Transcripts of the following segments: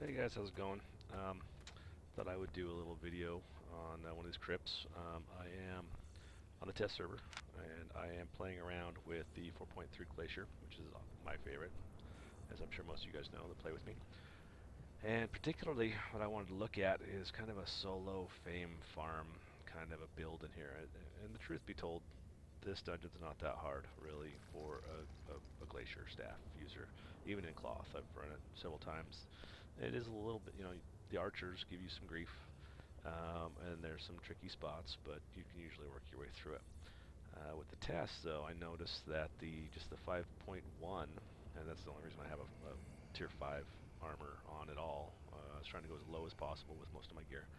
Hey guys, how's it going? Thought I would do a little video on one of these crypts. I am on the test server, and I am playing around with the 4.3 Glacier, which is my favorite, as I'm sure most of you guys know that play with me. And particularly, what I wanted to look at is kind of a solo fame farm kind of a build in here. And the truth be told, this dungeon's not that hard, really, for a Glacier staff user, even in cloth. I've run it several times. It is a little bit, the archers give you some grief, and there's some tricky spots, but you can usually work your way through it. With the test, though, I noticed that just the 5.1, and that's the only reason I have a tier 5 armor on at all. I was trying to go as low as possible with most of my gear.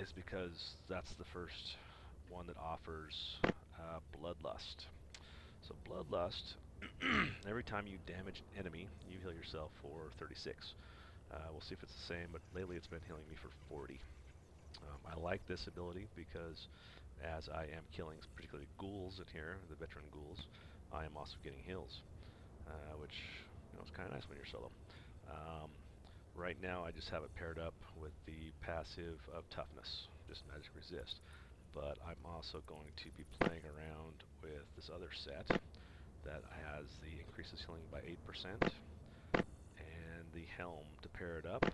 Is because that's the first one that offers Bloodlust. So Bloodlust, every time you damage an enemy, you heal yourself for 36. We'll see if it's the same, but lately it's been healing me for 40. I like this ability because as I am killing particularly ghouls in here, the veteran ghouls, I am also getting heals, which is kind of nice when you're solo. Right now I just have it paired up with the passive of toughness, just magic resist. But I'm also going to be playing around with this other set that has the increases healing by 8% and the helm to pair it up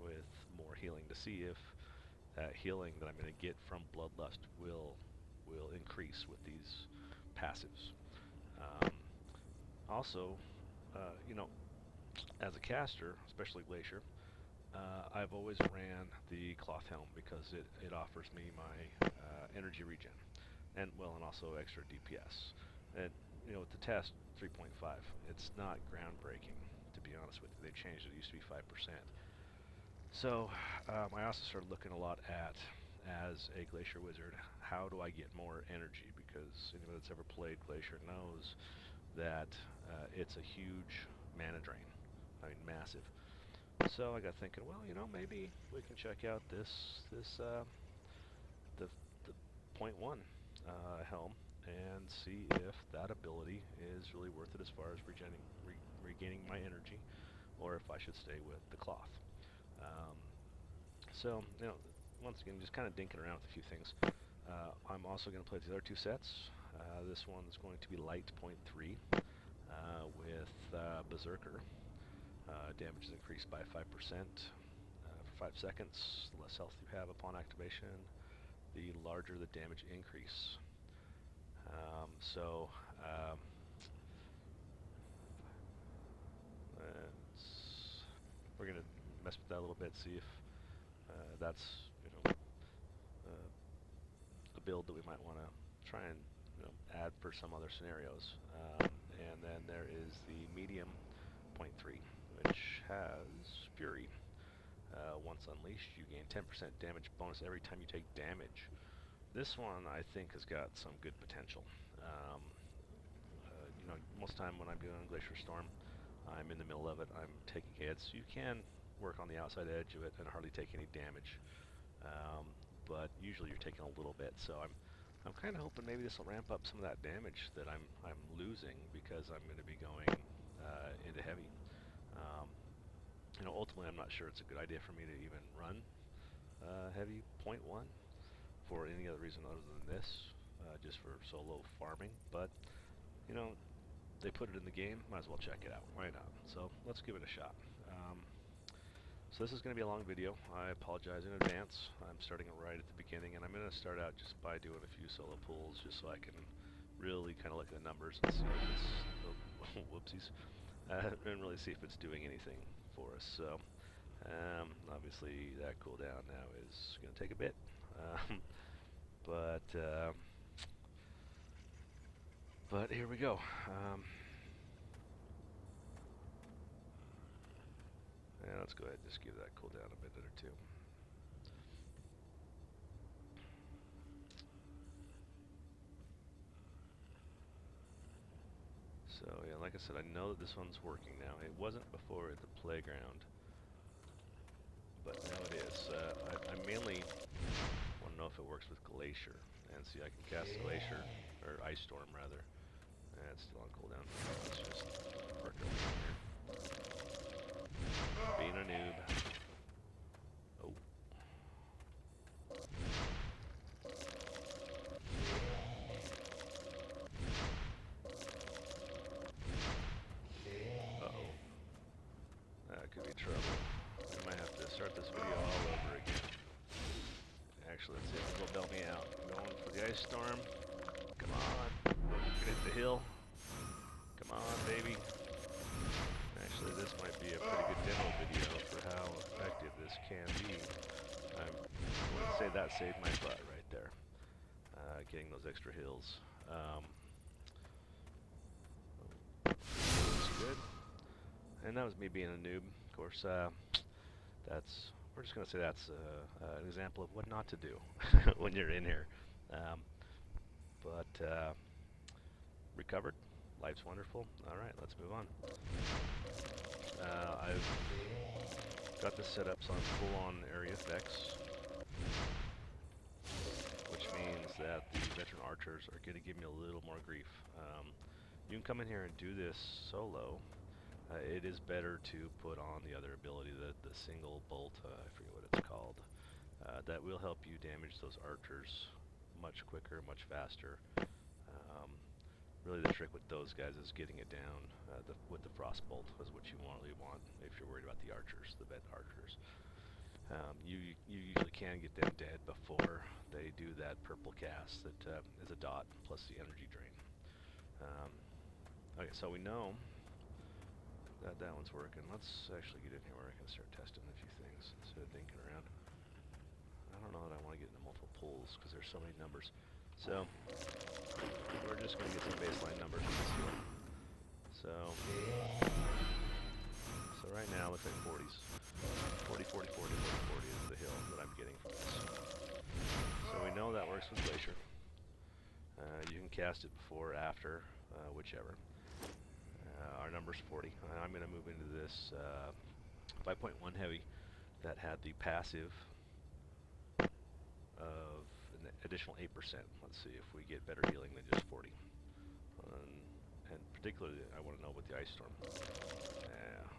with more healing to see if that healing that I'm going to get from Bloodlust will increase with these passives. Um, Also, as a caster, especially Glacier, I've always ran the cloth helm because it offers me my energy regen, and also extra DPS. And with the test 3.5, it's not groundbreaking, to be honest with you. They changed it. It used to be 5%. So I also started looking a lot at, as a Glacier wizard, how do I get more energy? Because anyone that's ever played Glacier knows that it's a huge mana drain. I mean, massive. So I got thinking, well, maybe we can check out the point one helm and see if that ability is really worth it as far as regaining my energy, or if I should stay with the cloth. Um, so, once again, just kind of dinking around with a few things. I'm also going to play the other two sets. This one's going to be light point 3 with Berserker. Damage is increased by 5% for 5 seconds. The less health you have upon activation, the larger the damage increase. So, we're going to mess with that a little bit, see if that's a build that we might want to try and add for some other scenarios. And then there is the medium point 3, which has Fury. Once unleashed, you gain 10% damage bonus every time you take damage. This one, I think, has got some good potential. Most of the time when I'm doing Glacier Storm, I'm in the middle of it. I'm taking hits. You can work on the outside edge of it and hardly take any damage, but usually you're taking a little bit. So I'm kind of hoping maybe this will ramp up some of that damage that I'm losing because I'm going to be going into heavy. Ultimately, I'm not sure it's a good idea for me to even run heavy point 1 for any other reason other than this, just for solo farming. But they put it in the game, might as well check it out. Why not? So let's give it a shot. So this is going to be a long video. I apologize in advance. I'm starting it right at the beginning, and I'm going to start out just by doing a few solo pulls, just so I can really kind of look at the numbers and see if it's whoopsies, and really see if it's doing anything for us. So obviously that cooldown now is going to take a bit, but here we go. Yeah, let's go ahead and just give that cooldown a minute or two. So yeah, like I said, I know that this one's working now. It wasn't before at the playground, but now it is. I mainly want to know if it works with Glacier, and see, I can cast Glacier, or Ice Storm rather. It's still on cooldown. Let's just work over here. Being a noob. could be trouble. I might have to start this video all over again. Actually, let's see if it'll bail me out. I'm going for the ice storm. Come on. Get hit the hill. Come on, baby. Actually, this might be a pretty good demo video for how effective this can be. I would say that saved my butt right there. Getting those extra hills. That's good. And that was me being a noob. Of course, we're just going to say that's an example of what not to do when you're in here. Recovered. Life's wonderful. Alright, let's move on. I've got this set up so I'm full on area effects, which means that the veteran archers are going to give me a little more grief. You can come in here and do this solo. It is better to put on the other ability, the single bolt, I forget what it's called, that will help you damage those archers much quicker, much faster. Really the trick with those guys is getting it down with the frostbolt is what you really want if you're worried about the archers, the vet archers. You usually can get them dead before they do that purple cast that is a dot plus the energy drain. Okay, so we know that one's working. Let's actually get in here where I can start testing a few things instead of thinking around. I don't know that I want to get into multiple pulls because there's so many numbers. So we're just going to get some baseline numbers from this one. So right now, looks like 40s. 40, 40, 40, 40, 40 is the hill that I'm getting from this. So we know that works with Glacier. You can cast it before or after, whichever. Our number's 40. I'm going to move into this 5.1 heavy that had the passive of an additional 8%. Let's see if we get better healing than just 40. And particularly, I want to know about the ice storm.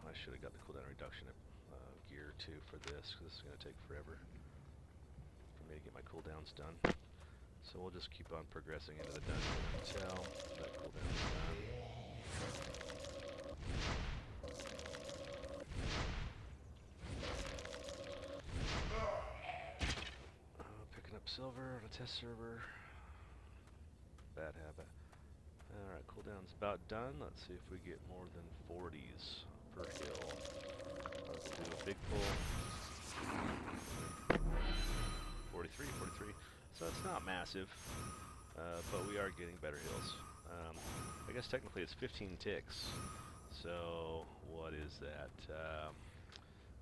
I should have got the cooldown reduction gear too for this, because this is going to take forever for me to get my cooldowns done. So we'll just keep on progressing into the dungeon until that cooldown is done. Picking up silver on a test server. Bad habit. Alright, cooldown's about done. Let's see if we get more than 40s per hill. Let's do a big pull. 43, 43. So it's not massive, but we are getting better hills. I guess technically it's 15 ticks. So what is that?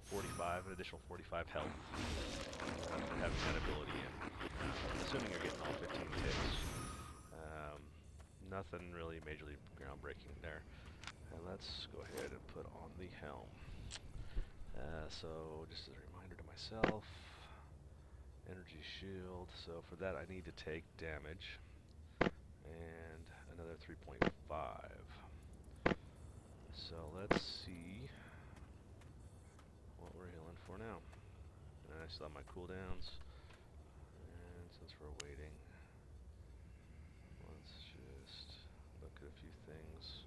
45, an additional 45 health for having that ability in. Assuming you're getting all 15 ticks. Nothing really majorly groundbreaking there. And let's go ahead and put on the helm. So just as a reminder to myself, energy shield. So for that I need to take damage and another 3.5. So let's see what we're healing for now. And I still have my cooldowns. And since we're waiting, let's just look at a few things.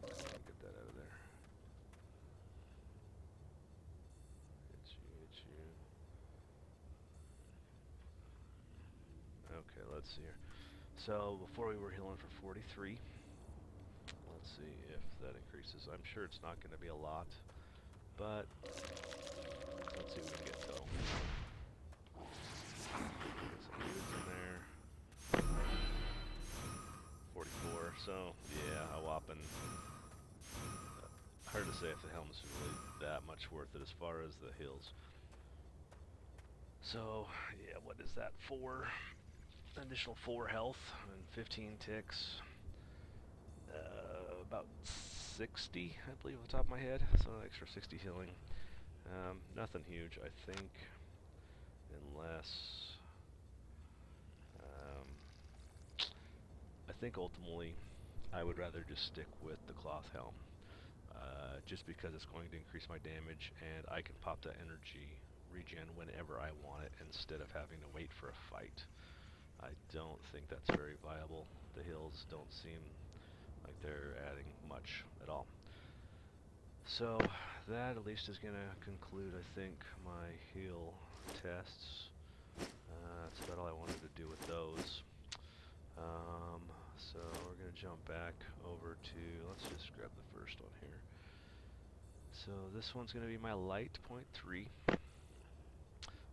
Get that out of there. Hit you. Okay, let's see here. So before we were healing for 43. Let's see if that increases. I'm sure it's not going to be a lot, but let's see what we can get total. Get some dudes in there. 44. So yeah, a whopping. Hard to say if the helmet's really that much worth it as far as the hills. So yeah, what is that? Additional 4 health and 15 ticks. About 60, I believe, off the top of my head. So an extra 60 healing. Nothing huge, I think, unless I think ultimately I would rather just stick with the cloth helm, just because it's going to increase my damage and I can pop that energy regen whenever I want it instead of having to wait for a fight. I don't think that's very viable. The hills don't seem like they're adding much at all. So that at least is going to conclude, I think, my heal tests. That's about all I wanted to do with those. So we're going to jump back over to, let's just grab the first one here. So this one's going to be my light, .3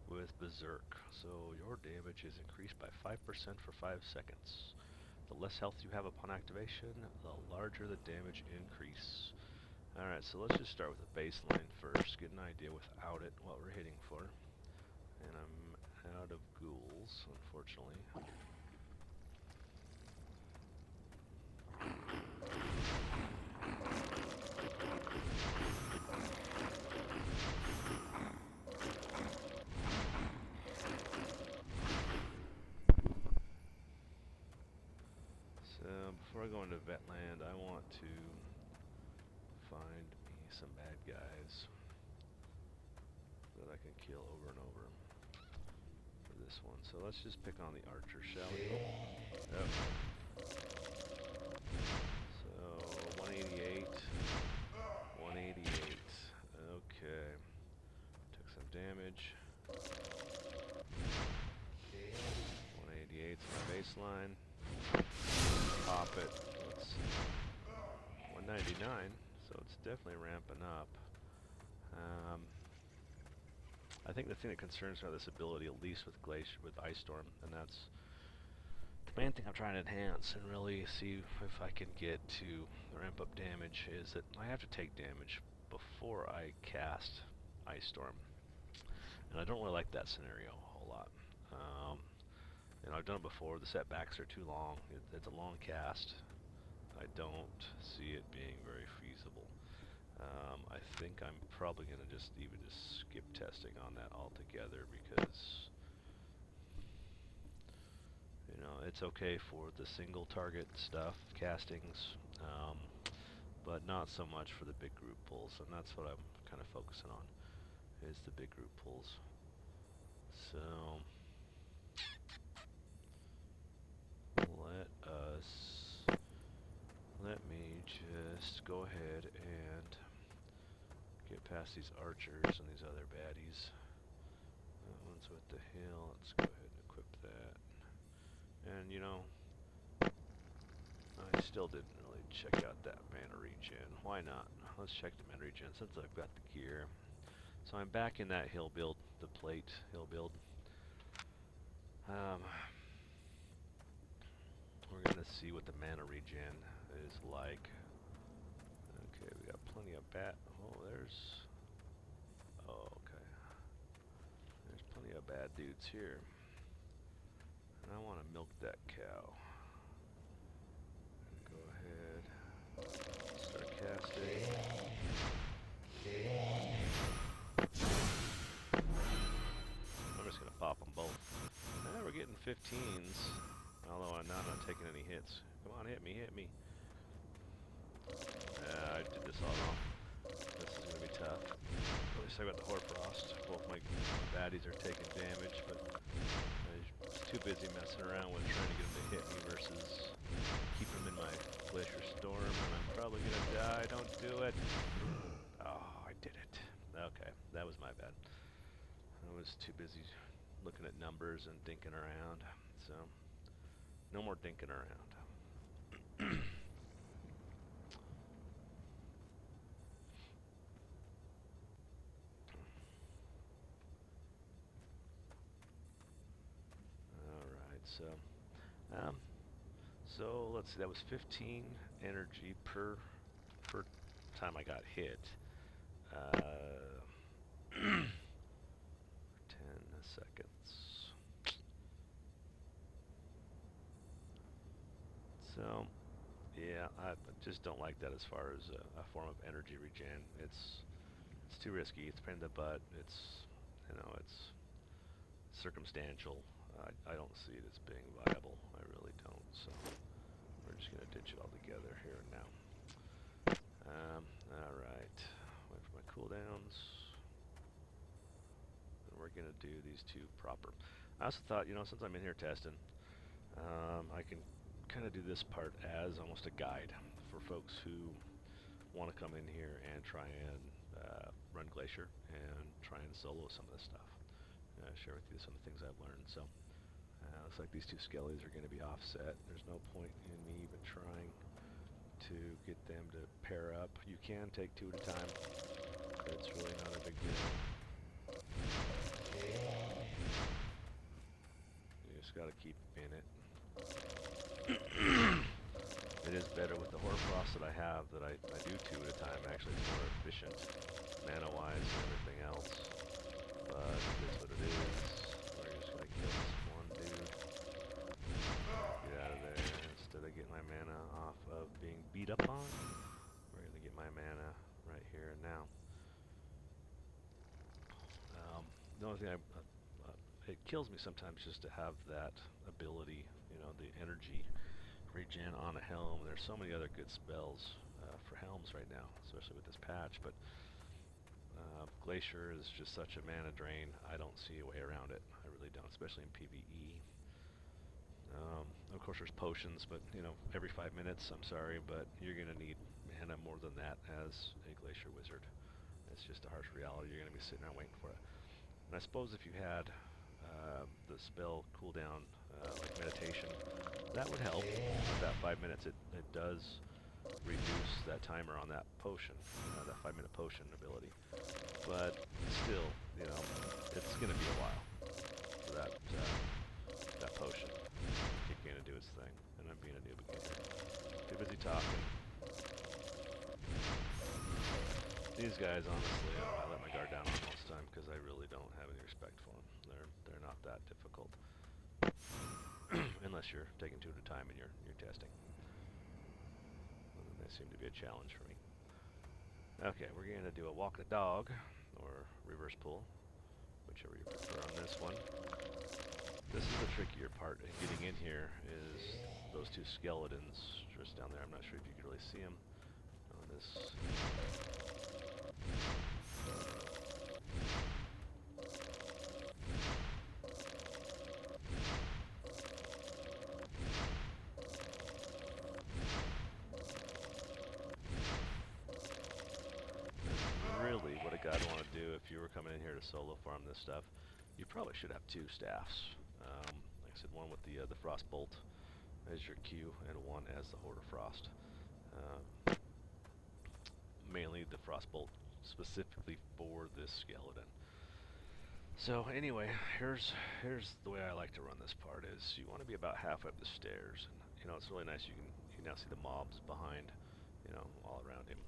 with Berserk. So your damage is increased by 5% for 5 seconds. The less health you have upon activation, the larger the damage increase. Alright, so let's just start with the baseline first, get an idea without it what we're hitting for. And I'm out of ghouls, unfortunately. So before I go into Vetland, I want to find me some bad guys that I can kill over and over for this one. So let's just pick on the archer, shall we? Oh. So 188, 188. Okay. Took some damage. 188 is my baseline. Pop it. Let's see. 199, so it's definitely ramping up. I think the thing that concerns me about this ability, at least with Ice Storm, and that's the main thing I'm trying to enhance and really see if I can get to ramp up damage, is that I have to take damage before I cast Ice Storm. And I don't really like that scenario a whole lot. I've done it before, the setbacks are too long, it's a long cast. I don't see it being very feasible. I think I'm probably going to just skip testing on that altogether because, it's okay for the single target stuff, castings, but not so much for the big group pulls, and that's what I'm kind of focusing on, is the big group pulls. So let me just go ahead and get past these archers and these other baddies. That one's with the hill. Let's go ahead and equip that. And I still didn't really check out that mana regen. Why not? Let's check the mana regen since I've got the gear. So I'm back in that hill build, the plate hill build. We're gonna see what the mana regen is like. Okay, we got plenty of oh, okay. There's plenty of bad dudes here. And I want to milk that cow. Go ahead. Start casting. I'm just gonna pop them both. We're getting 15s. Although I'm not taking any hits. Come on, hit me, hit me. I did this all wrong. This is going to be tough. At least I got the Hoarfrost. Both my baddies are taking damage, but I was too busy messing around with trying to get them to hit me versus keep them in my Glacier Storm, and I'm probably going to die. Don't do it. Oh, I did it. Okay, that was my bad. I was too busy looking at numbers and dinking around, so no more dinking around. So let's see, that was 15 energy per time I got hit. 10 seconds. So, yeah, I just don't like that as far as a form of energy regen. It's too risky. It's a pain in the butt. It's circumstantial. I don't see it as being viable. I really don't. So we're just gonna ditch it all together here and now. All right. Wait for my cooldowns. And we're gonna do these two proper. I also thought, since I'm in here testing, I can kind of do this part as almost a guide for folks who want to come in here and try and run Glacier and try and solo some of this stuff. Share with you some of the things I've learned. So looks like these two skellies are going to be offset. There's no point in me even trying to get them to pair up. You can take two at a time. It's really not a big deal. You just got to keep in it. It is better with the Hoarfrost that I have that I do two at a time. Actually, it's more efficient mana-wise and everything else. But it is what it is. We're just going to kill this one dude. Get out of there. Instead of getting my mana off of being beat up on, we're going to get my mana right here and now. The only thing it kills me sometimes just to have that ability, you know, the energy regen on a helm. There's so many other good spells for helms right now, especially with this patch, but Glacier is just such a mana drain. I don't see a way around it. I really don't, especially in PvE. Of course, there's potions, but you know, every 5 minutes, I'm sorry, but you're going to need mana more than that as a Glacier Wizard. It's just a harsh reality. You're going to be sitting around waiting for it. And I suppose if you had the spell cooldown, like meditation, that would help. With that 5 minutes, it does reduce that timer on that potion, that 5-minute potion ability. But still, you know, it's going to be a while for that potion to kick in and do its thing. And I'm being a noob again here. Too busy talking. These guys, honestly, I let my guard down on most of the time because I really don't have any respect for them. They're not that difficult. Unless you're taking two at a time and you're testing. They seem to be a challenge for me. Okay, we're going to do a walk the dog, or reverse pull, whichever you prefer on this one. This is the trickier part. Getting in here is those two skeletons just down there. I'm not sure if you can really see them on this. Really, what a guy would want to do if you were coming in here to solo farm this stuff, you probably should have two staffs. Like I said, one with the Frostbolt as your Q, and one as the Horde of Frost. Mainly the Frostbolt specifically for this skeleton. So anyway, here's the way I like to run this part. Is you want to be about halfway up the stairs, and you know, it's really nice. You can now see the mobs behind, you know, all around him.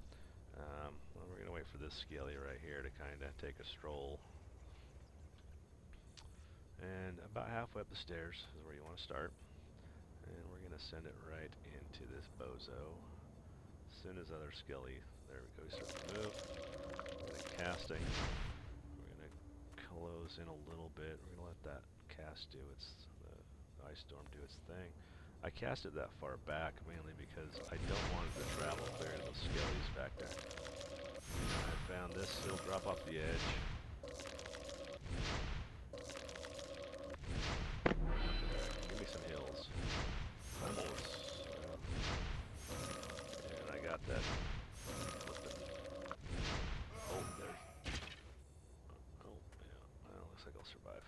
Well, we're gonna wait for this skelly right here to kind of take a stroll. And about halfway up the stairs is where you want to start. And we're going to send it right into this bozo. As soon as other skelly, there we go, he starts to move. We're going to casting. We're going to close in a little bit. We're going to let that cast do its, the Ice Storm do its thing. I cast it that far back mainly because I don't want it to travel clear to those skellies back there. I found this, it'll drop off the edge. Give me some heals. Almost. And I got that. Oh, there. Oh, yeah. Well, looks like I'll survive.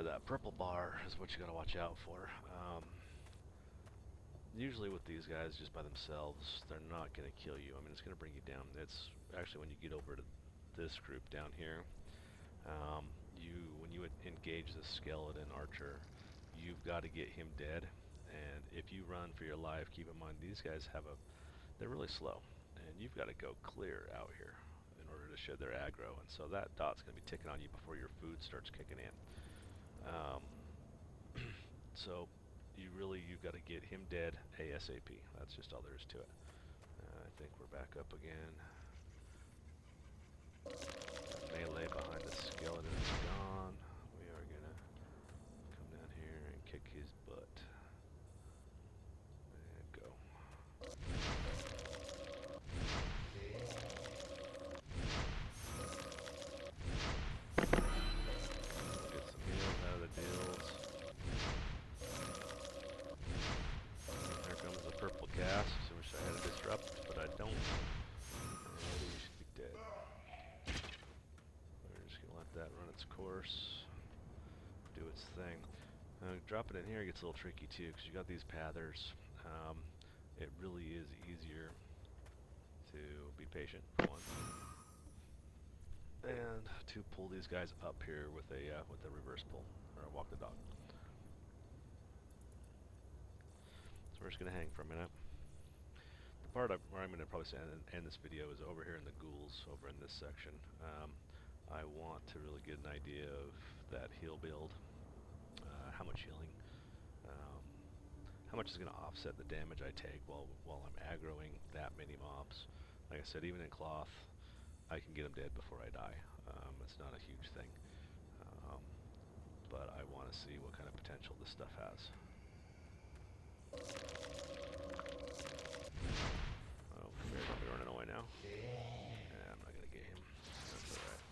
That purple bar is what you gotta watch out for. Usually with these guys, just by themselves, they're not gonna kill you. I mean, it's gonna bring you down. It's actually when you get over to this group down here, when you would engage the skeleton archer, you've got to get him dead. And if you run for your life, keep in mind these guys they're really slow, and you've got to go clear out here in order to shed their aggro. And so that dot's going to be ticking on you before your food starts kicking in. So you've got to get him dead ASAP. That's just all there is to it. I think we're back up again. Melee behind the skeleton is gone. We are gonna come down here and kick his butt. And go. Get some heals out of the deals. horse do its thing. Dropping in here gets a little tricky too, because you got these pathers. It really is easier to be patient for one, and to pull these guys up here with a reverse pull or a walk the dog. So we're just gonna hang for a minute. The part where I'm gonna probably end this video is over here in the ghouls, over in this section. I want to really get an idea of that heal build, how much healing, how much is going to offset the damage I take while I'm aggroing that many mobs. Like I said, even in cloth, I can get them dead before I die. It's not a huge thing, but I want to see what kind of potential this stuff has. Oh, bear's gonna be running away now. Yeah, I'm not gonna get him. That's alright.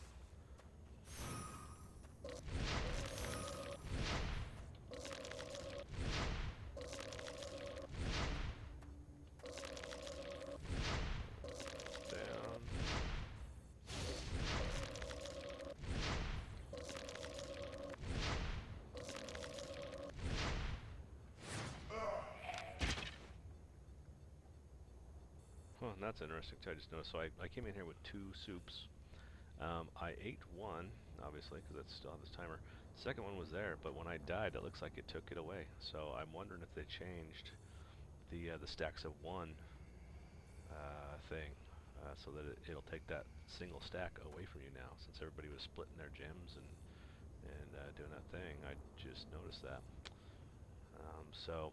Down. Huh, that's interesting too. I just noticed. So I came in here with 2 soups. I ate one, obviously, because it's still on this timer. The second one was there, but when I died, it looks like it took it away. So I'm wondering if they changed the stacks of 1 thing, so that it'll take that single stack away from you now, since everybody was splitting their gems and doing that thing. I just noticed that. So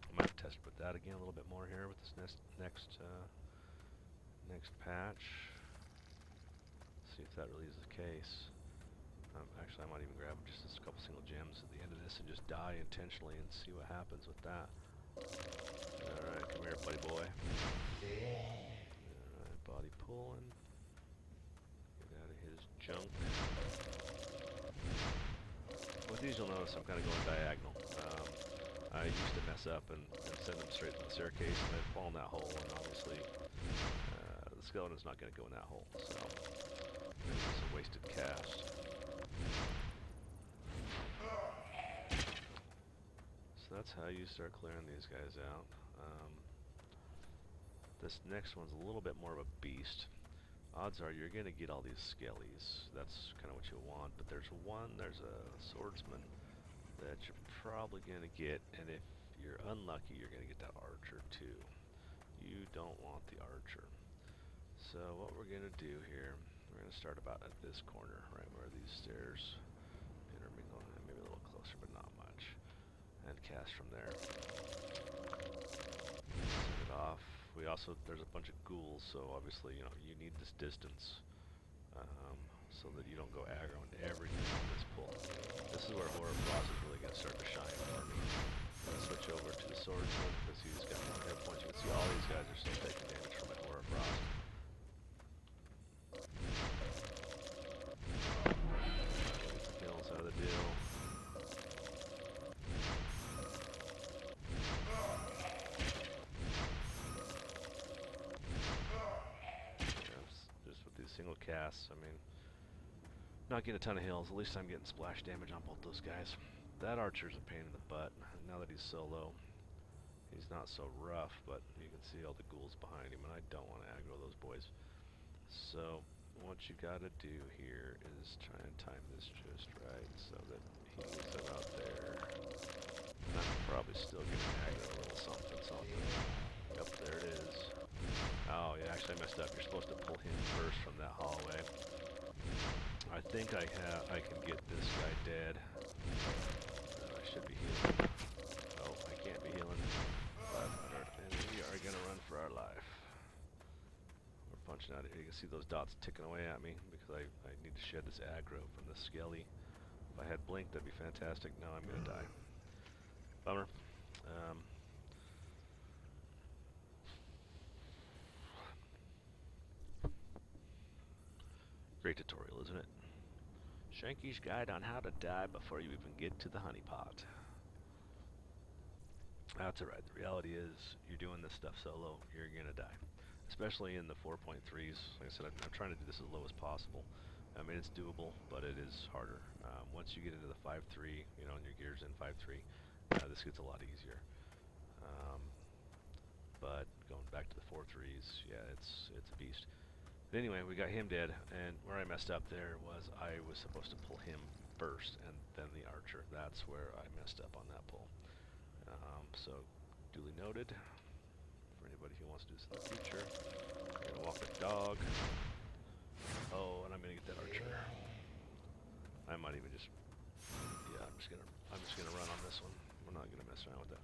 I might test with that again a little bit more here with this next patch. See if that really is the case. Actually, I might even grab just a couple single gems at the end of this and just die intentionally and see what happens with that. Alright, come here, buddy boy. Alright, body pulling. Get out of his junk. With these, you'll notice I'm kind of going diagonal. I used to mess up and send them straight to the staircase, and they'd fall in that hole, and obviously the skeleton's not going to go in that hole, so it's a wasted cast. So that's how you start clearing these guys out. This next one's a little bit more of a beast. Odds are you're going to get all these skellies. That's kind of what you want, but there's a swordsman that you're probably going to get, and if you're unlucky, you're going to get that archer too. You don't want the archer. So what we're going to do here, we're going to start about at this corner, right where these stairs intermingle, maybe a little closer, but not much, and cast from there. Send it off. There's a bunch of ghouls, so obviously, you need this distance, so that you don't go aggro into everything on this pull. This is where Horror Frost is really going to start to shine for me. I'm going to switch over to the swordsman, because he's got 1 hit point. You can see all these guys are still taking damage from my Horror Frost. Get the kills out of the deal. Just with these single casts, I mean, not getting a ton of heals. At least I'm getting splash damage on both those guys. That archer's a pain in the butt. Now that he's solo, he's not so rough, but you can see all the ghouls behind him, and I don't want to aggro those boys. So what you gotta do here is try and time this just right so that he gets them out there. And I'm probably still gonna aggro a little something. Yep, there it is. Oh yeah, actually I messed up. You're supposed to pull him first from that hallway. I think I can get this guy dead. I should be healing. Oh, I can't be healing. 500, and we are gonna run for our life. We're punching out here. You can see those dots ticking away at me because I need to shed this aggro from the skelly. If I had blink, that'd be fantastic. No, I'm gonna die. Bummer. Great tutorial, isn't it? Shanky's Guide on How to Die Before You Even Get to the Honeypot. That's alright. The reality is, you're doing this stuff solo, you're gonna die. Especially in the 4.3s. Like I said, I'm trying to do this as low as possible. I mean, it's doable, but it is harder. Once you get into the 5-3, you know, and your gear's in 5-3, this gets a lot easier. Um, but going back to the 4-3s, yeah, it's a beast. But anyway, we got him dead, and where I messed up there was I was supposed to pull him first, and then the archer. That's where I messed up on that pull. So, duly noted. For anybody who wants to do this in the future, you're gonna walk the dog. Oh, and I'm gonna get that archer. I might even just, yeah, I'm just gonna run on this one. We're not gonna mess around with that.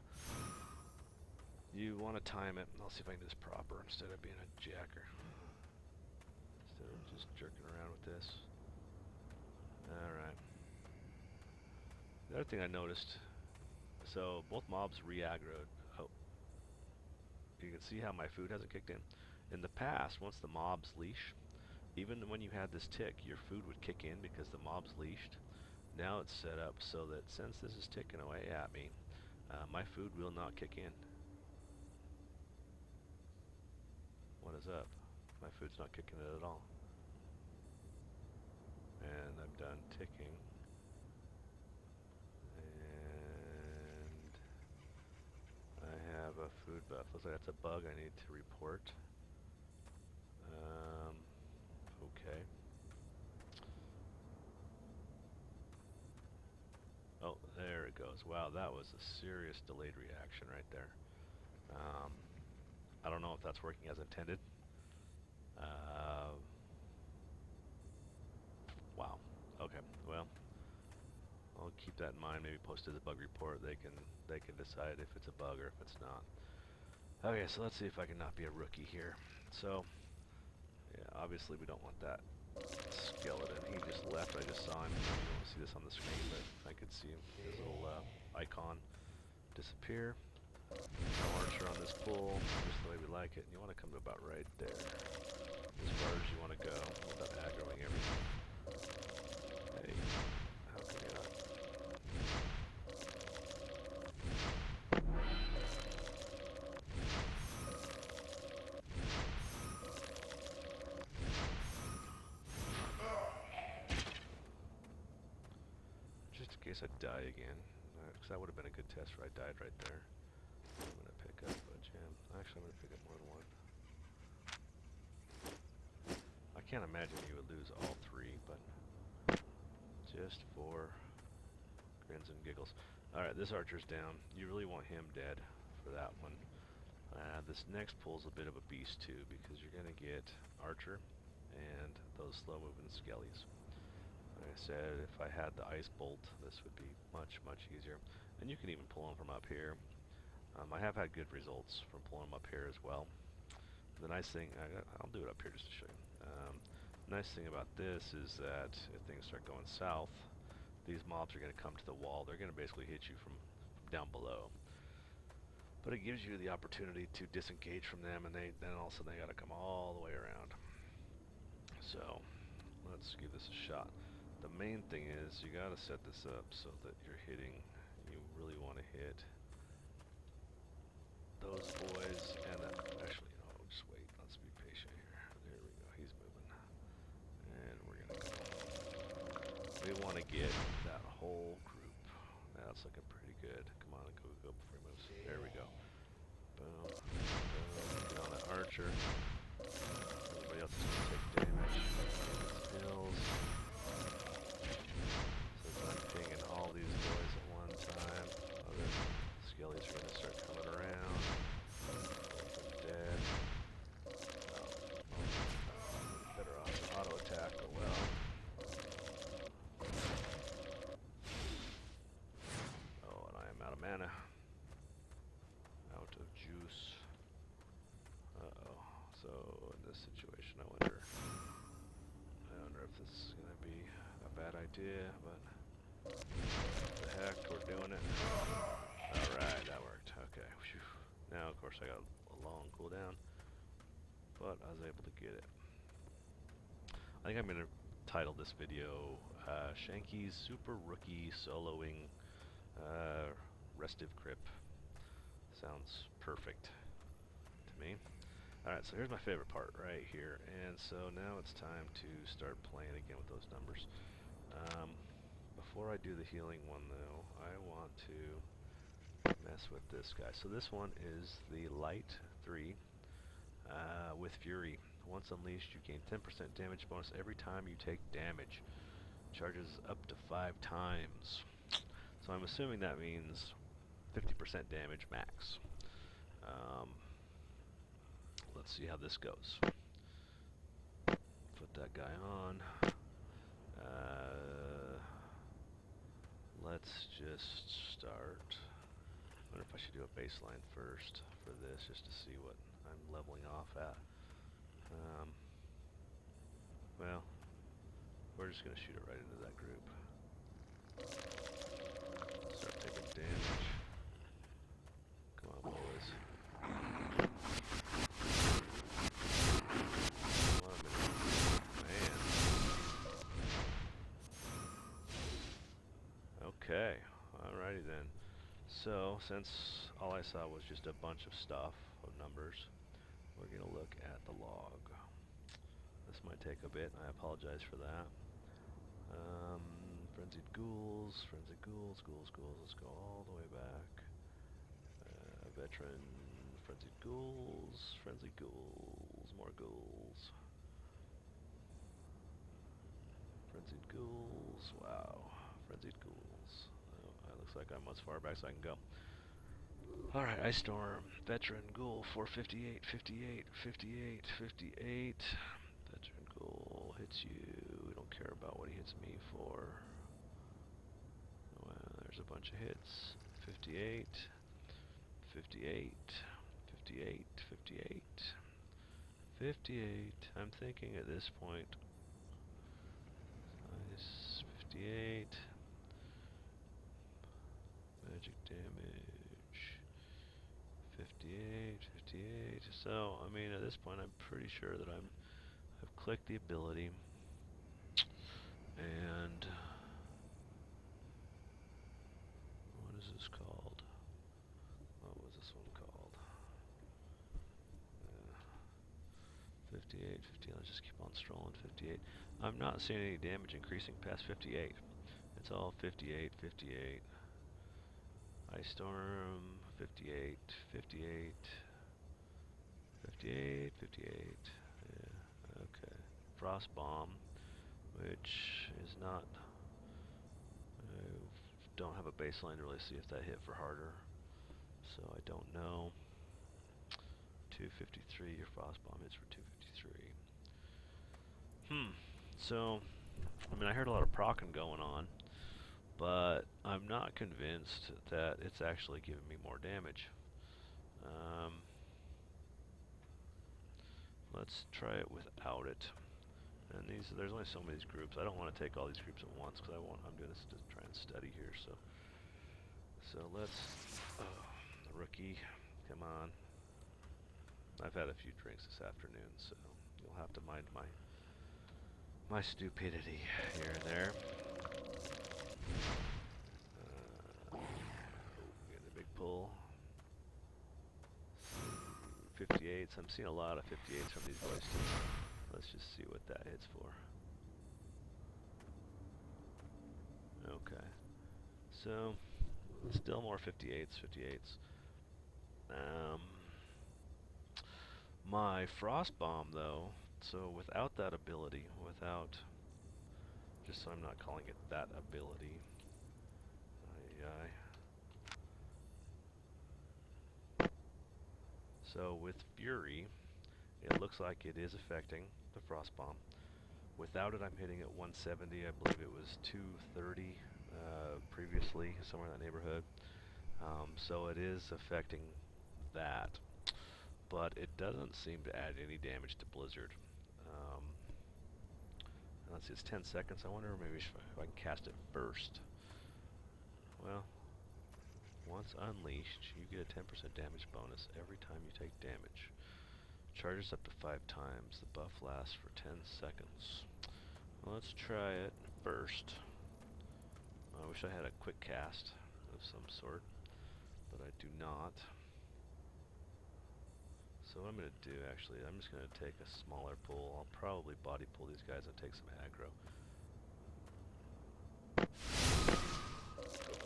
You want to time it. I'll see if I can do this proper instead of being a jacker. Instead of just jerking around with this. Alright. The other thing I noticed, so both mobs re-aggroed. Oh. You can see how my food hasn't kicked in. In the past, once the mobs leash, even when you had this tick, your food would kick in because the mob's leashed. Now it's set up so that since this is ticking away at me, my food will not kick in. What is up? My food's not kicking in at all. And I'm done ticking. And I have a food buff. Looks like that's a bug I need to report. Okay. Oh, there it goes. Wow, that was a serious delayed reaction right there. I don't know if that's working as intended. Wow. Okay. Well, I'll keep that in mind. Maybe post it as a bug report. They can decide if it's a bug or if it's not. Okay, so let's see if I can not be a rookie here. So, yeah, obviously we don't want that skeleton. He just left. I just saw him. You don't see this on the screen, but I could see him. His little icon disappear. No archer on this pull, just the way we like it. And you want to come to about right there, as far as you want to go, without aggroing everything. Hey, how can you not? Just in case I die again, because that would have been a good test where I died right there. I'm going to pick up a gem. Actually, I'm going to pick up more than one. I can't imagine you would lose all three, but just for grins and giggles. Alright, this archer's down. You really want him dead for that one. This next pull's a bit of a beast too, because you're going to get archer and those slow-moving skellies. Like I said, if I had the ice bolt, this would be much, much easier. And you can even pull them from up here. I have had good results from pulling them up here as well. The nice thing, I'll do it up here just to show you. The nice thing about this is that if things start going south, these mobs are going to come to the wall. They're going to basically hit you from down below. But it gives you the opportunity to disengage from them, and then all of a sudden they got to come all the way around. So let's give this a shot. The main thing is you got to set this up so that you're hitting. You really want to hit those boys, and then actually, you know, just wait. Let's be patient here. There we go. He's moving, and we're gonna go. We want to get that whole group. That's looking pretty good. Come on, go before he moves. There we go. Boom. Boom. Get on that archer. Everybody else is gonna take damage. Hills. So I'm pinging all these boys at one time. Other skellies are gonna start coming around. Dead. Better off to auto attack. Oh well. Oh, and I am out of mana. Out of juice. Uh-oh. So in this situation, I wonder if this is gonna be a bad idea, but what the heck, we're doing it. Alright, that worked. Okay. Whew. Now, of course, I got a long cooldown, but I was able to get it. I think I'm going to title this video Shanky's Super Rookie Soloing Restive Crypt. Sounds perfect to me. Alright, so here's my favorite part right here. And so now it's time to start playing again with those numbers. Before I do the healing one though, I want to mess with this guy. So this one is the Light 3 with Fury. Once unleashed, you gain 10% damage bonus every time you take damage. Charges up to 5 times. So I'm assuming that means 50% damage max. Let's see how this goes. Put that guy on. Let's just start. I wonder if I should do a baseline first for this, just to see what I'm leveling off at. Well, we're just going to shoot it right into that group. Start taking damage. Come on, boys. Come on, man. Okay, alrighty then. So, since all I saw was just a bunch of stuff, of numbers, we're going to look at the log. This might take a bit, and I apologize for that. Frenzied ghouls, ghouls. Let's go all the way back. Veteran, frenzied ghouls, more ghouls. Frenzied ghouls, wow. Frenzied ghouls. Oh, it looks like I'm as far back as I can go. Alright, Ice Storm, Veteran, Ghoul, 458, 58, 58, 58. Veteran Ghoul hits you. We don't care about what he hits me for. Well, there's a bunch of hits. 58, 58, 58, 58, 58. I'm thinking at this point, nice, 58. Magic damage. 58, 58. So, I mean, at this point, I'm pretty sure that I've clicked the ability, and what is this called? What was this one called? 58, 58. Let's just keep on strolling. 58. I'm not seeing any damage increasing past 58. It's all 58, 58. Ice Storm, 58, 58. 58, 58, yeah, okay. Frost Bomb, which is not, I don't have a baseline to really see if that hit for harder, so I don't know. 253, your Frost Bomb hits for 253. So, I mean, I heard a lot of procking going on, but I'm not convinced that it's actually giving me more damage. Let's try it without it. And there's only so many of these groups. I don't want to take all these groups at once because I'm doing this to try and study here. So let's. Oh, rookie, come on. I've had a few drinks this afternoon, so you'll have to mind my stupidity here and there. Getting a big pull. 58s. I'm seeing a lot of 58s from these boys too. Let's just see what that hits for. Okay. So, still more 58s, 58s. My Frost Bomb, though, so without that ability, just so I'm not calling it that ability. So with Fury, it looks like it is affecting the Frost Bomb. Without it, I'm hitting at 170. I believe it was 230 previously, somewhere in that neighborhood. So it is affecting that, but it doesn't seem to add any damage to Blizzard. Let's see, it's 10 seconds. I wonder maybe if I can cast it first. Well, once unleashed, you get a 10% damage bonus every time you take damage. Charges up to 5 times. The buff lasts for 10 seconds. Well, let's try it first. I wish I had a quick cast of some sort, but I do not. So what I'm going to do, actually, I'm just going to take a smaller pull. I'll probably body pull these guys and take some aggro.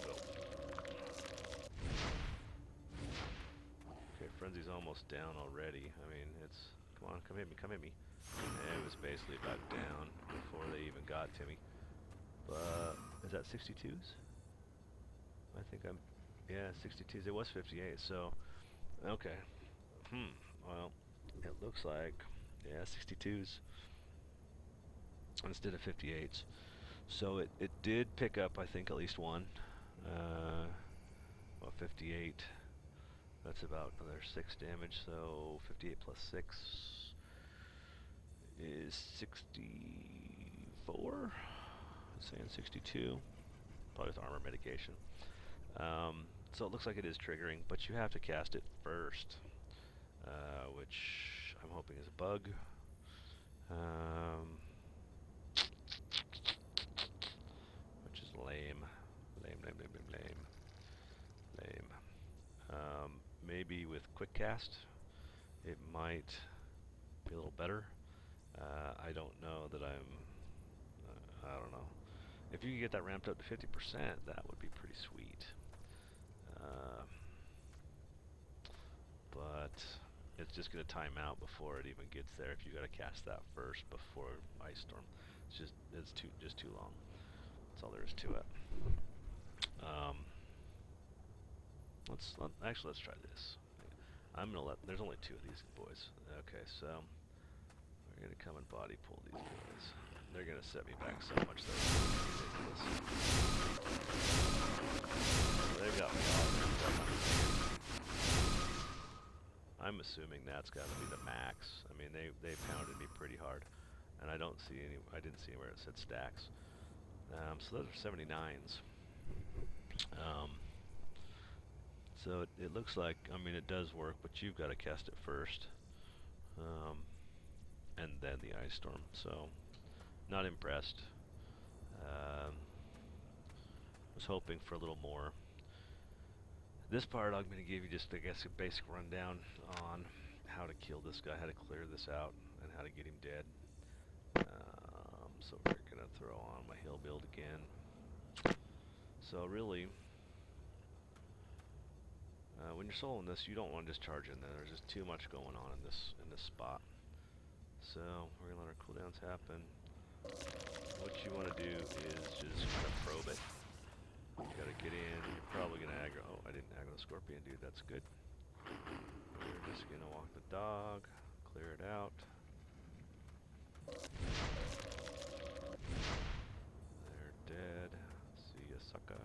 Go. Okay, Frenzy's almost down already. I mean, it's... Come on, come hit me. And it was basically about down before they even got to me. But... Is that 62s? I think I'm... Yeah, 62s. It was 58, so... Okay. Well, it looks like... Yeah, 62s. Instead of 58s. So it did pick up, I think, at least one. Well, 58. That's about another 6 damage, so 58 plus 6 is 64? I'm saying 62. Probably with armor mitigation. So it looks like it is triggering, but you have to cast it first, which I'm hoping is a bug. Which is lame. Maybe with quick cast, it might be a little better. I don't know that I don't know. If you could get that ramped up to 50%, that would be pretty sweet. But it's just going to time out before it even gets there if you got to cast that first before Ice Storm. It's too long. That's all there is to it. Let's try this. There's only 2 of these boys. Okay, so we're gonna come and body pull these boys. They're gonna set me back so much that it's ridiculous. So they've got me all ripped up. I'm assuming that's got to be the max. I mean, they pounded me pretty hard, and I didn't see anywhere it said stacks. So those are 79s. So it looks like, I mean, it does work, but you've got to cast it first, and then the Ice Storm. So, not impressed. Was hoping for a little more. This part I'm going to give you just, I guess, a basic rundown on how to kill this guy, how to clear this out, and how to get him dead. So we're going to throw on my hill build again. So really, when you're soloing this, you don't want to just charge in there. There's just too much going on in this spot. So we're gonna let our cooldowns happen. What you want to do is just kind of probe it. You gotta get in. You're probably gonna aggro. Oh, I didn't aggro the scorpion, dude. That's good. We're just gonna walk the dog, clear it out. They're dead. See ya, sucker.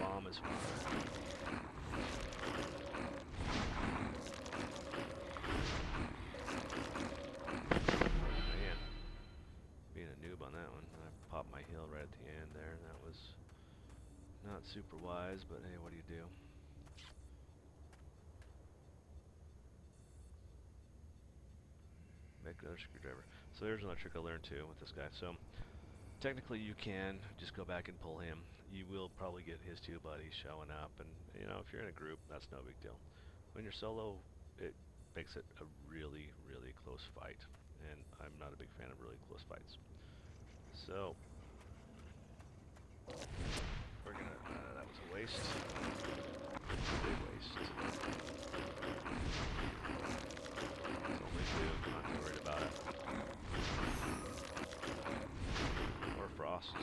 Bomb is fire. Man, being a noob on that one. I popped my heal right at the end there, and that was not super wise, but hey, what do you do? Make another screwdriver. So there's another trick I learned too with this guy. So technically you can just go back and pull him. You will probably get his 2 buddies showing up, and you know, if you're in a group, that's no big deal. When you're solo, it makes it a really, really close fight, and I'm not a big fan of really close fights. So we're gonna, that was a waste. Big waste. It's only 2, I'm not too worried about it. Or Frost,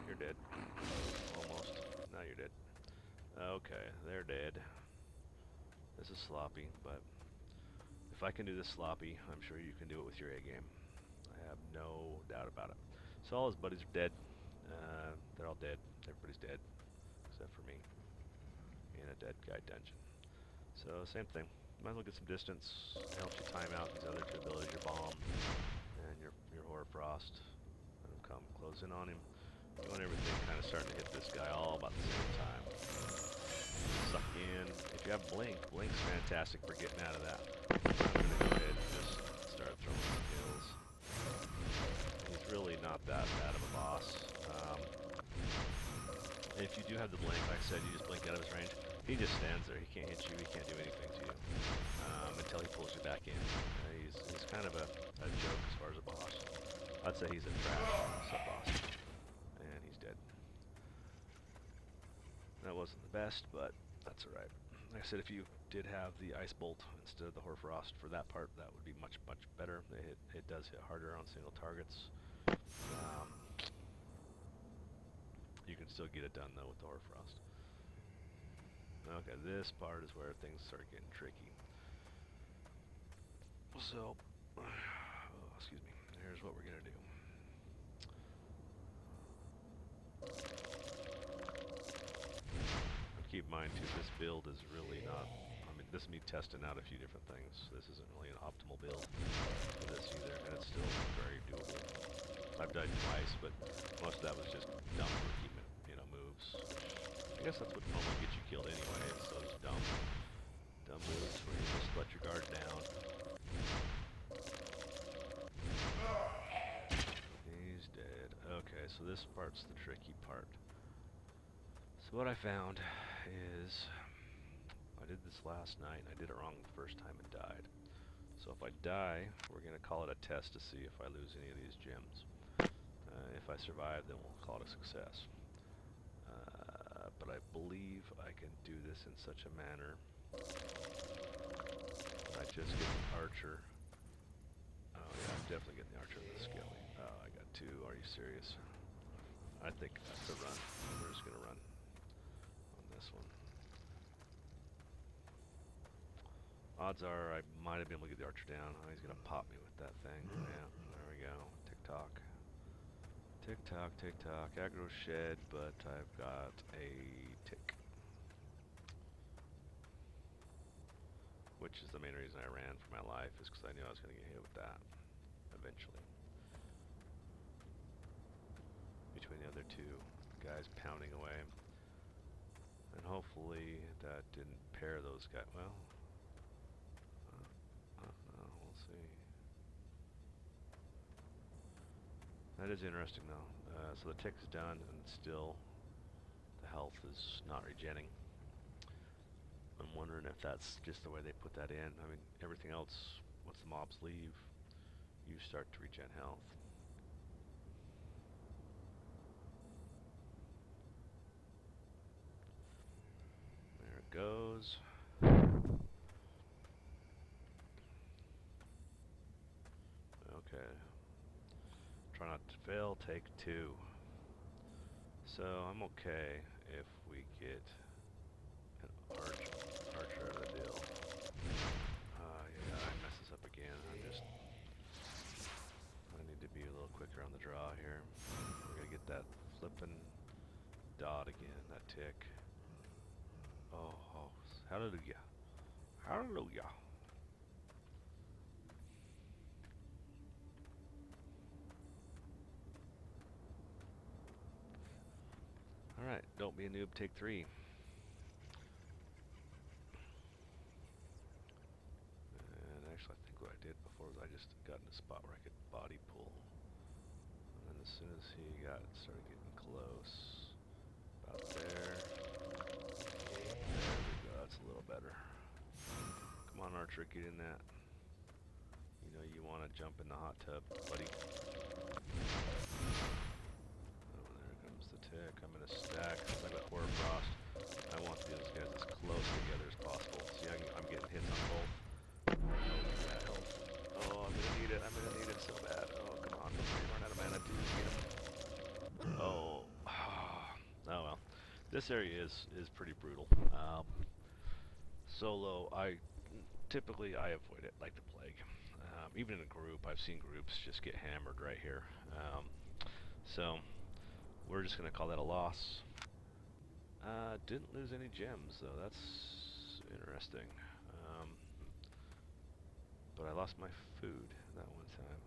you're dead. Almost. Now you're dead. Okay, they're dead. This is sloppy, but if I can do this sloppy, I'm sure you can do it with your A game. I have no doubt about it. So all his buddies are dead. They're all dead. Everybody's dead, except for me in a dead guy dungeon. So same thing. Might as well get some distance. It helps you time out these other 2 abilities, your bomb and your Horror Frost. Let him come close in on him. You want everything kind of starting to hit this guy all about the same time. Suck in. If you got Blink. Blink's fantastic for getting out of that. I'm gonna go ahead and just start throwing skills. He's really not that bad of a boss. If you do have the Blink, like I said, you just blink out of his range. He just stands there. He can't hit you. He can't do anything to you until he pulls you back in. He's kind of a joke as far as a boss. I'd say he's a trash sub-boss. And he's dead. That wasn't the best, but that's alright. Like I said, if you did have the Ice Bolt instead of the Hoarfrost for that part, that would be much, much better. It does hit harder on single targets. You can still get it done, though, with the Hoarfrost. Okay, this part is where things start getting tricky. So, excuse me, here's what we're going to do. Keep in mind, too, this build is really not, I mean, this is me testing out a few different things. This isn't really an optimal build for this either, and it's still very doable. I've died twice, but most of that was just dumb rookie, moves. I guess that's what normally gets you killed anyway, is those dumb moves where you just let your guard down. He's dead. Okay, so this part's the tricky part. So what I found is, I did this last night, and I did it wrong the first time and died. So if I die, we're going to call it a test to see if I lose any of these gems. If I survive, then we'll call it a success. But I believe I can do this in such a manner. I just get the archer. Oh yeah, I'm definitely getting the archer with the skelly. Oh, I got two. Are you serious? I think that's a run. We're just going to run on this one. Odds are I might have been able to get the archer down. Oh, he's going to pop me with that thing. Yeah, there we go. Tick-tock. Tick-tock, tick-tock. Aggro shed, but I've got a tick. Which is the main reason I ran for my life, is because I knew I was going to get hit with that eventually. Between the other two guys pounding away. And hopefully that didn't pair those guys. Well, we'll see. That is interesting though. So the tick is done, and still the health is not regenning. I'm wondering if that's just the way they put that in. I mean, everything else, once the mobs leave, you start to regen health. There it goes. Okay. Try not to fail, take two. So I'm okay if we get an archer out of the deal. Yeah, I messed this up again. I need to be a little quicker on the draw here. We're gonna get that flippin' dot again, that tick. Oh, hallelujah. Hallelujah. Alright, don't be a noob, take three. And actually, I think what I did before was I just got in a spot where I could body pull. And then as soon as he started getting close, about there. There we go, that's a little better. Come on, Archer, get in that. You know you want to jump in the hot tub, buddy. Tick. I'm gonna stack. Since I got Hoarfrost, I want these guys as close together as possible. See, I'm getting hits on both. That helps. Oh, I'm gonna need it. I'm gonna need it so bad. Oh, come on, before you run out of mana, dude, get him. Oh, oh well. This area is pretty brutal. Solo, typically I avoid it like the plague. Even in a group, I've seen groups just get hammered right here. So. We're just going to call that a loss. Didn't lose any gems, though. That's interesting. But I lost my food that one time.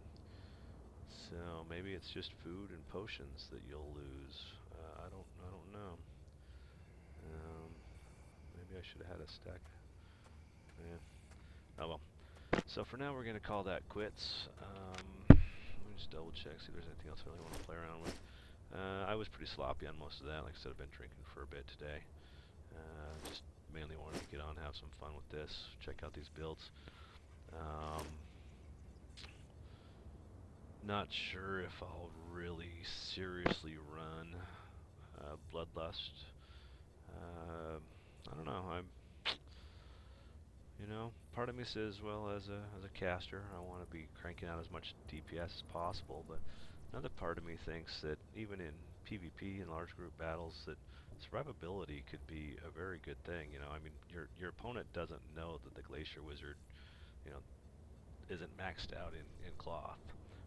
So maybe it's just food and potions that you'll lose. I don't know. Maybe Maybe I should have had a stack. Yeah. Oh well. So for now, we're going to call that quits. Let me just double check, see if there's anything else I really want to play around with. I was pretty sloppy on most of that. Like I said, I've been drinking for a bit today. Just mainly wanted to get on, have some fun with this, check out these builds. Not sure if I'll really seriously run Bloodlust. I don't know. Part of me says, well, as a caster, I want to be cranking out as much DPS as possible, but another part of me thinks that even in PvP and large group battles, that survivability could be a very good thing. I mean, your opponent doesn't know that the Glacier Wizard, you know, isn't maxed out in cloth.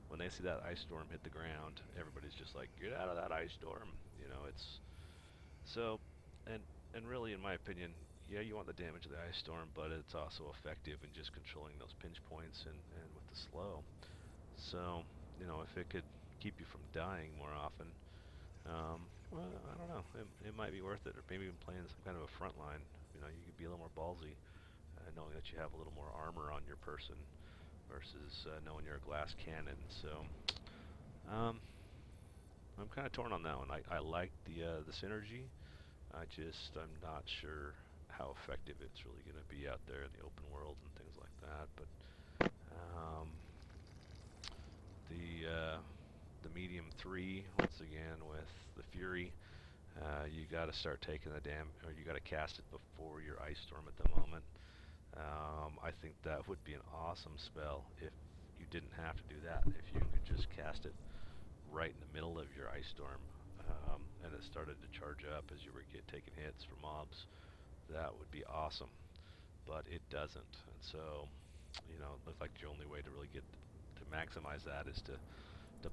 When they see that ice storm hit the ground, everybody's just like, get out of that ice storm. It's so, and really, in my opinion, yeah, you want the damage of the ice storm, but it's also effective in just controlling those pinch points and with the slow. So, if it could keep you from dying more often, well, I don't know. It might be worth it, or maybe even playing some kind of a front line. You could be a little more ballsy, knowing that you have a little more armor on your person versus knowing you're a glass cannon. So, I'm kind of torn on that one. I like the synergy. I'm not sure how effective it's really going to be out there in the open world and things like that. But the medium 3, once again with the Fury, you got to start taking the or you got to cast it before your ice storm at the moment. I think that would be an awesome spell if you didn't have to do that. If you could just cast it right in the middle of your ice storm, and it started to charge up as you were taking hits for mobs, that would be awesome. But it doesn't, and so it looks like your only way to really get to maximize that is to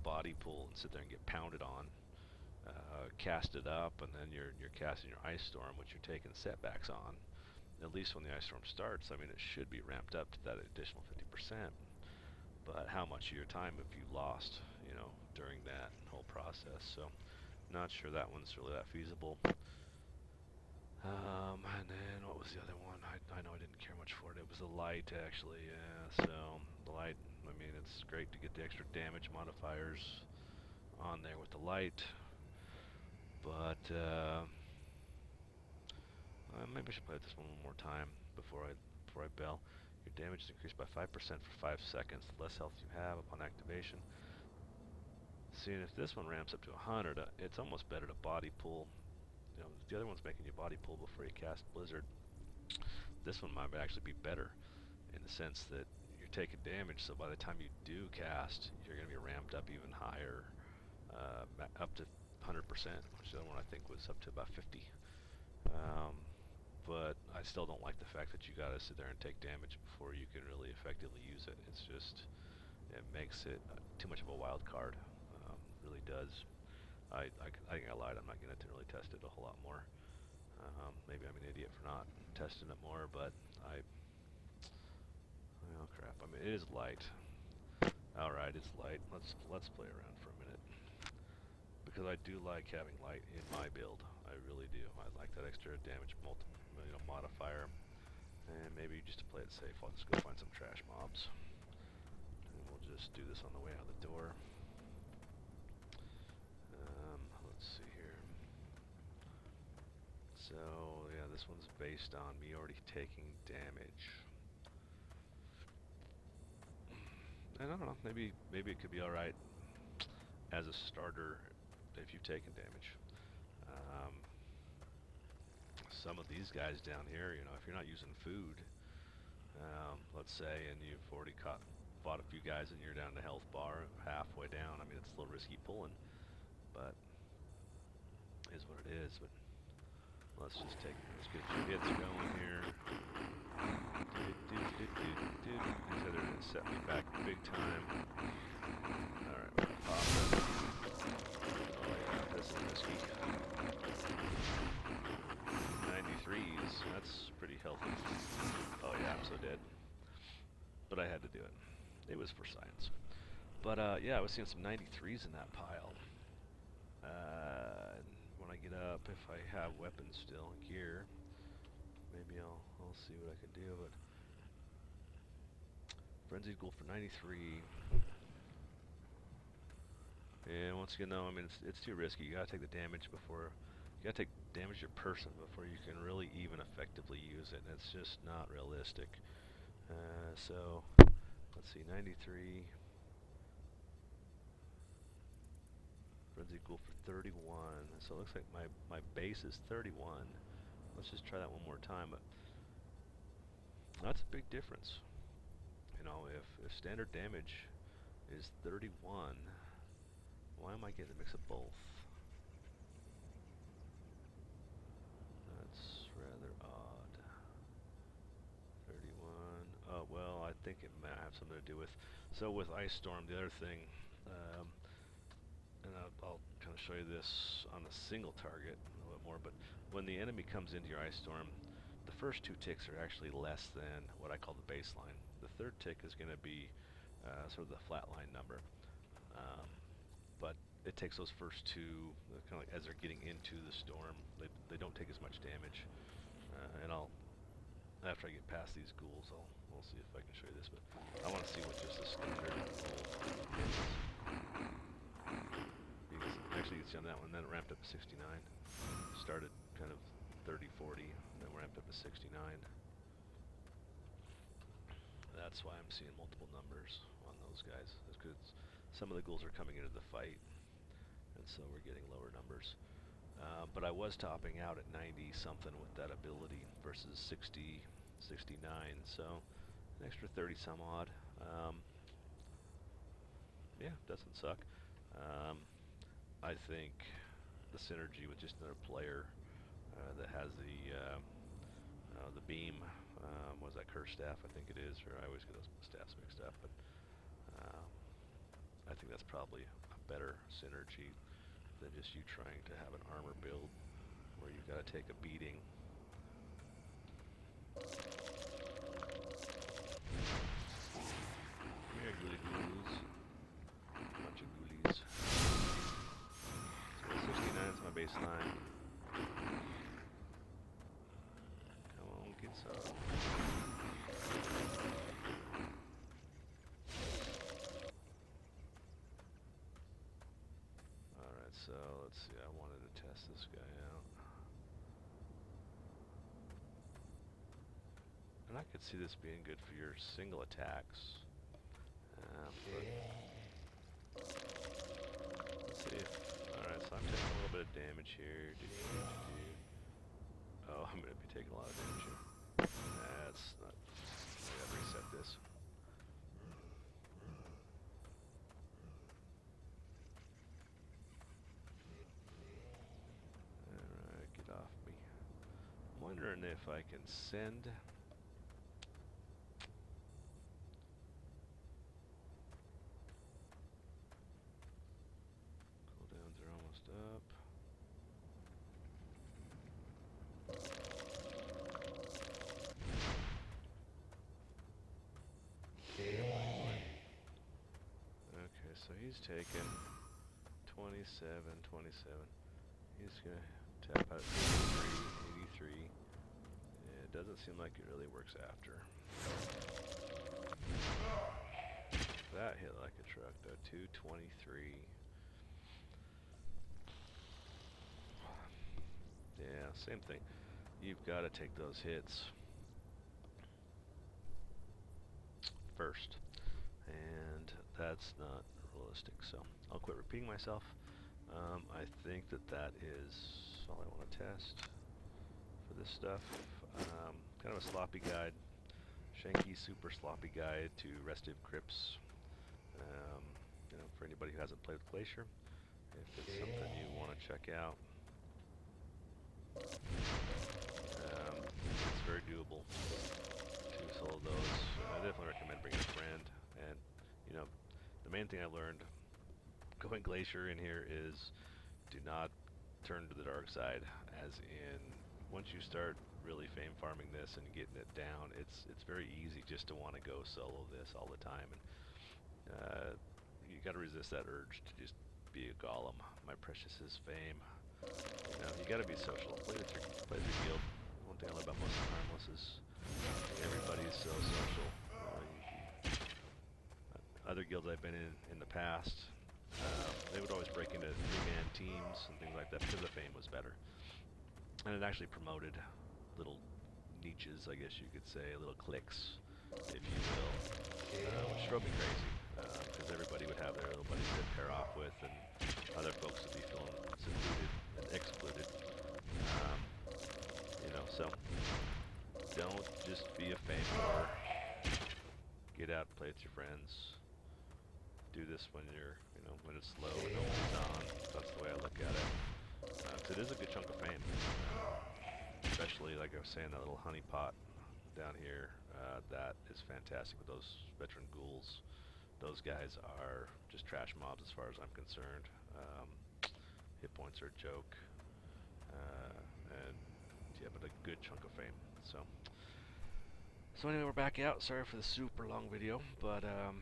body pull and sit there and get pounded on, cast it up, and then you're casting your ice storm, which you're taking setbacks on. At least when the ice storm starts, I mean, it should be ramped up to that additional 50%. But how much of your time have you lost, during that whole process? So, not sure that one's really that feasible. And then what was the other one? I know I didn't care much for it. It was the light, actually. Yeah. So the light. I mean, it's great to get the extra damage modifiers on there with the light, but maybe I should play this one more time before I bail. Your damage is increased by 5% for 5 seconds. The less health you have upon activation. Seeing if this one ramps up to 100, it's almost better to body pull. The other one's making you body pull before you cast Blizzard. This one might actually be better in the sense that you're taking damage, so by the time you do cast, you're going to be ramped up even higher, up to 100%, which the other one I think was up to about 50. But I still don't like the fact that you got to sit there and take damage before you can really effectively use it. It's just, it makes it too much of a wild card. Really does. I think I lied. I'm not going to really test it a whole lot more. Maybe I'm an idiot for not testing it more, but oh crap. I mean, it is light. All right, it's light. Let's play around for a minute, because I do like having light in my build. I really do. I like that extra damage modifier. And maybe just to play it safe, I'll just go find some trash mobs, and we'll just do this on the way out the door. Let's see here. So yeah, this one's based on me already taking damage. And I don't know, maybe it could be all right as a starter if you've taken damage. Some of these guys down here, if you're not using food, let's say, and you've already fought a few guys and you're down to health bar halfway down, I mean, it's a little risky pulling, but is what it is. But let's just get your hits going here. These are going to set me back big time. Alright, we're going to pop it. Oh yeah, that's risky. 93s, that's pretty healthy. Oh yeah, I'm so dead. But I had to do it. It was for science. But yeah, I was seeing some 93s in that pile. When I get up, if I have weapons still, gear, maybe I'll see what I can do. But frenzied ghoul for 93. And once again, though, I mean it's too risky. You gotta take the damage before. You gotta take damage your person before you can really even effectively use it. And it's just not realistic. So let's see, 93. Frenzy Ghoul for 31. So it looks like my base is 31. Let's just try that one more time. But that's a big difference. You know, if standard damage is 31, why am I getting a mix of both? That's rather odd. 31. Oh, well, I think it might have something to do with... So with Ice Storm, the other thing... and I'll kind of show you this on a single target a little bit more, but when the enemy comes into your Ice Storm, the first 2 ticks are actually less than what I call the baseline. The third tick is going to be sort of the flatline number. But it takes those first 2, kind of like as they're getting into the storm, they don't take as much damage. And after I get past these ghouls, we'll see if I can show you this, but I want to see what just the standard ghoul is. Actually, you can see on that one, then it ramped up to 69. Started kind of 30, 40, and then ramped up to 69. That's why I'm seeing multiple numbers on those guys. It's because some of the ghouls are coming into the fight, and so we're getting lower numbers. But I was topping out at 90 something with that ability versus 60, 69, so an extra 30 some odd. Yeah, doesn't suck. I think the synergy with just another player that has the beam, was that curse staff? I think it is, or I always get those staffs mixed up. But I think that's probably a better synergy than just you trying to have an armor build where you've got to take a beating. Here, ghoulie ghouls. Bunch of ghoulies. So 69 is my baseline. Come on, get some. Alright, so let's see. I wanted to test this guy out. And I could see this being good for your single attacks. Let's see if... Alright, so I'm taking a little bit of damage here. Oh, I'm going to be taking a lot of damage here. That's not... I gotta reset this. Alright, get off me. I'm wondering if I can send... Cooldowns are almost up. Okay, so he's taking 27, 27. He's gonna tap out 83, 83. Yeah, it doesn't seem like it really works after. That hit like a truck though, 223. Yeah, same thing. You've got to take those hits first, and that's not realistic, so I'll quit repeating myself. I think that is all I want to test for this stuff. Kind of a sloppy guide, Shanky super sloppy guide to restive crypts. You know, for anybody who hasn't played with Glacier, if it's something you want to check out, it's very doable to solo those. I definitely recommend bringing a friend. And you know, the main thing I learned going Glacier in here is do not turn to the dark side. As in, once you start really fame farming this and getting it down, it's very easy just to want to go solo this all the time. And you got to resist that urge to just be a golem. My precious is fame. You know, you got to be social. Play with your guild. one thing I love about Muslim Harmless is everybody's so social. Other guilds I've been in the past, they would always break into three-man teams and things like that because the fame was better. And it actually promoted little niches, I guess you could say, little cliques, if you will, which drove me crazy because everybody would have their little buddies to pair off with, and other folks would be feeling secluded and excluded. So don't just be a fame whore. Get out, play with your friends. Do this when when it's slow and nobody's on. That's the way I look at it. 'Cause it is a good chunk of fame. Especially, like I was saying, that little honey pot down here. That is fantastic with those veteran ghouls. Those guys are just trash mobs as far as I'm concerned. Hit points are a joke. And yeah, but a good chunk of fame. So anyway, we're back out. Sorry for the super long video, but I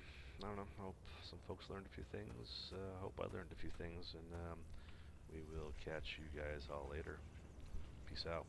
don't know. Hope some folks learned a few things. Hope I learned a few things, and we will catch you guys all later. Peace out.